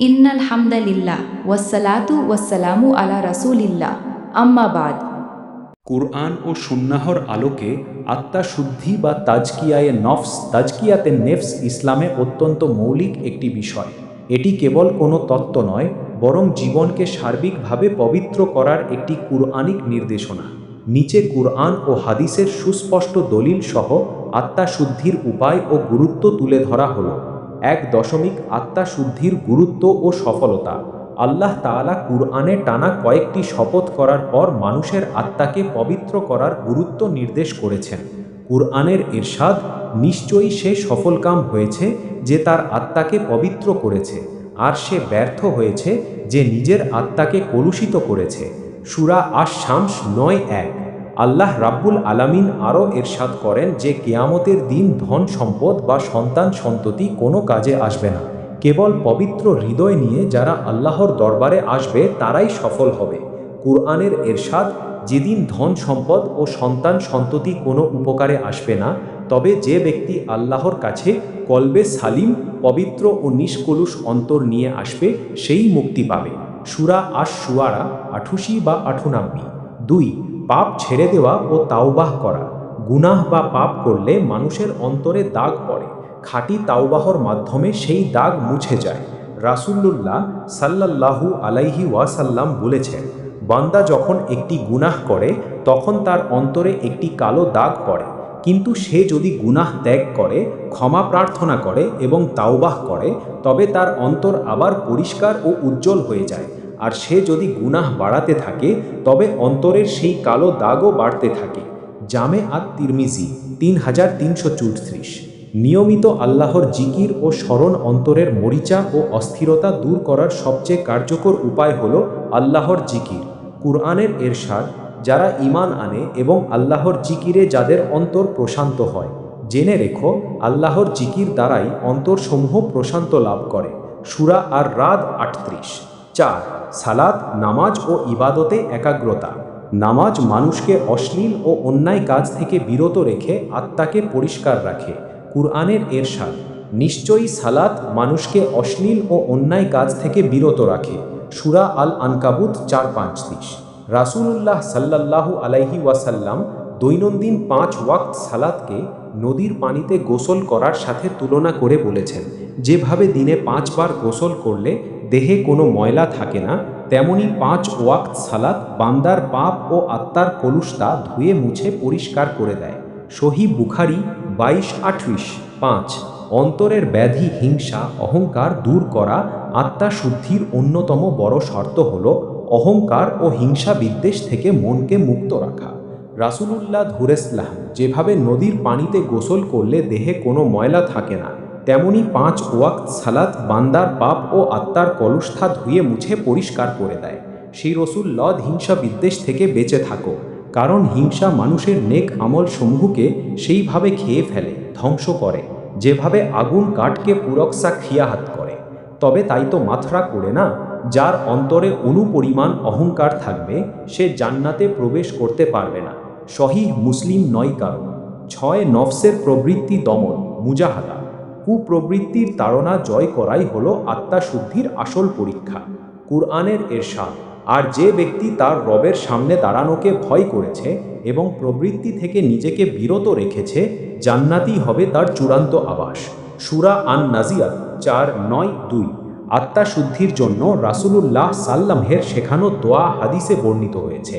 ইন্নাল হামদালিল্লাহ ওয়াসসালাতু ওয়াসসালামু আলা রাসূলিল্লাহ আম্মা বাদ। কুরআন ও সুন্নাহর আলোকে আত্মা শুদ্ধি বা তাজকিয়াতে নেফস ইসলামে অত্যন্ত মৌলিক একটি বিষয়। এটি কেবল কোনো তত্ত্ব নয়, বরং জীবনকে সার্বিকভাবে পবিত্র করার একটি কুরআনিক নির্দেশনা। নিচে কুরআন ও হাদিসের সুস্পষ্ট দলিল সহ আত্মা শুদ্ধির উপায় ও গুরুত্ব তুলে ধরা হলো। 1. আত্মা শুদ্ধির গুরুত্ব ও সফলতা। আল্লাহ তাআলা কুরআনে টানা কয়েকটি শপথ করার পর মানুষের আত্মাকে পবিত্র করার গুরুত্ব নির্দেশ করেছেন। কুরআনের ইরশাদ, নিশ্চয়ই সে সফলকাম হয়েছে যে তার আত্মাকে পবিত্র করেছে, আর সে ব্যর্থ হয়েছে যে নিজের আত্মাকে কলুষিত করেছে। সূরা আশ-শামস 9:1। আল্লাহ রাব্বুল আলামিন আরও ইরশাদ করেন যে কিয়ামতের দিন ধন সম্পদ বা সন্তান সন্ততি কোনো কাজে আসবে না। কেবল পবিত্র হৃদয় নিয়ে যারা আল্লাহর দরবারে আসবে তারাই সফল হবে। কুরআনের ইরশাদ, যেদিন ধন সম্পদ ও সন্তান সন্ততি কোনো উপকারে আসবে না, তবে যে ব্যক্তি আল্লাহর কাছে কলবে সালিম, পবিত্র ও নিষ্কলুষ অন্তর নিয়ে আসবে সেই মুক্তি পাবে। সূরা আশ-শুআরা 88 বা 98। 2. পাপ ছেড়ে দেওয়া ও তাওবাহ করা। গুনাহ বা পাপ করলে মানুষের অন্তরে দাগ পড়ে। খাঁটি তাওবাহর মাধ্যমে সেই দাগ মুছে যায়। রাসূলুল্লাহ সাল্লাল্লাহু আলাইহি ওয়াসাল্লাম বলেছেন, বান্দা যখন একটি গুনাহ করে তখন তার অন্তরে একটি কালো দাগ পড়ে, কিন্তু সে যদি গুনাহ ত্যাগ করে, ক্ষমা প্রার্থনা করে এবং তাওবাহ করে, তবে তার অন্তর আবার পরিষ্কার ও উজ্জ্বল হয়ে যায়। আর সে যদি গুনাহ বাড়াতে থাকে, তবে অন্তরের সেই কালো দাগও বাড়তে থাকে। জামে আত-তিরমিজি 3334। নিয়মিত আল্লাহর জিকির ও স্মরণ অন্তরের মরিচা ও অস্থিরতা দূর করার সবচেয়ে কার্যকর উপায় হল আল্লাহর জিকির। কুরআনের ইরশাদ, যারা ঈমান আনে এবং আল্লাহর জিকিরে যাদের অন্তর প্রশান্ত হয়। জেনে রেখো, আল্লাহর জিকির দ্বারাই অন্তরসমূহ প্রশান্ত লাভ করে। সূরা আর-রাদ 38। 4. সালাত, নামাজ ও ইবাদতে একাগ্রতা। নামাজ মানুষকে অশ্লীল ও অন্যায় কাজ থেকে বিরত রেখে আত্মাকে পরিষ্কার রাখে। কুরআনের ইরশাদ, নিশ্চয়ই সালাত মানুষকে অশ্লীল ও অন্যায় কাজ থেকে বিরত রাখে। সূরা আল-আনকাবুত 4:35। রাসূলুল্লাহ সাল্লাল্লাহু আলাইহি ওয়াসাল্লাম দৈনন্দিন 5 ওয়াক্ত সালাতকে নদীর পানিতে গোসল করার সাথে তুলনা করে বলেছেন, যেভাবে দিনে 5 বার গোসল করলে দেহে কোনো ময়লা থাকে না, তেমনি 5 ওয়াক্ত সালাত বান্দার পাপ ও আত্মার কলুষতা ধুয়ে মুছে পরিষ্কার করে দেয়। সহিহ বুখারী 22:38। 5. অন্তরের ব্যাধি, হিংসা, অহংকার দূর করা। আত্মা শুদ্ধির অন্যতম বড় শর্ত হল অহংকার ও হিংসা বিদ্বেষ থেকে মনকে মুক্ত রাখা। রাসূলুল্লাহ ধুরেসলাম যেভাবে নদীর পানিতে গোসল করলে দেহে কোনো ময়লা থাকে না, তেমনি 5 ওয়াক্ত সালাত বান্দার পাপ ও আত্মার কলুষতা ধুয়ে মুছে পরিষ্কার করে দেয়। সেই রাসূলুল্লাহ হিংসা বিদ্বেষ থেকে বেঁচে থাকো, কারণ হিংসা মানুষের নেক আমল সমূহকে সেইভাবে খেয়ে ফেলে, ধ্বংস করে, যেভাবে আগুন কাঠকে পুরকসা খিয়াহাত করে। তবে তাই তো মাথরা করে না, যার অন্তরে অনুপরিমাণ অহংকার থাকবে সে জান্নাতে প্রবেশ করতে পারবে না। সহিহ মুসলিম 9 কারণ। 6. নফসের প্রবৃত্তি দমন, মুজাহাদা। কুপ্রবৃত্তির তাড়না জয় করাই হল আত্মা শুদ্ধির আসল পরীক্ষা। কুরআনের ইরশাদ, আর যে ব্যক্তি তার রবের সামনে দাঁড়ানোকে ভয় করেছে এবং প্রবৃত্তি থেকে নিজেকে বিরত রেখেছে, জান্নাতই হবে তার চূড়ান্ত আবাস। সূরা আন-নাজিয়াত 4:9-2। আত্মা শুদ্ধির জন্য রাসূলুল্লাহ সাল্লামের শেখানো দোয়া হাদিসে বর্ণিত হয়েছে।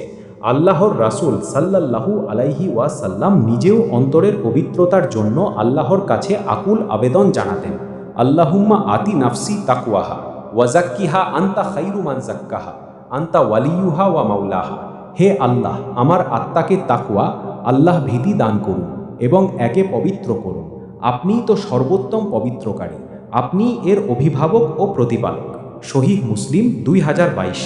আল্লাহর রাসূল সাল্লাল্লাহু আলাইহি ওয়াসাল্লাম নিজেও অন্তরের পবিত্রতার জন্য আল্লাহর কাছে আকুল আবেদন জানাতেন। আল্লাহুম্মা আতি নাফসি তাকওয়াহা ওয়াজাক্কিহা আনতা খায়রু মান যাক্কাহা আনতা ওয়ালিয়ুহা ওয়া মাওলাহা। হে আল্লাহ, আমার আত্মাকে তাকওয়া, আল্লাহ ভীতি দান করুন এবং একে পবিত্র করুন। আপনিই তো সর্বোত্তম পবিত্রকারী, আপনিই এর অভিভাবক ও প্রতিপালক। সহিহ মুসলিম 2022।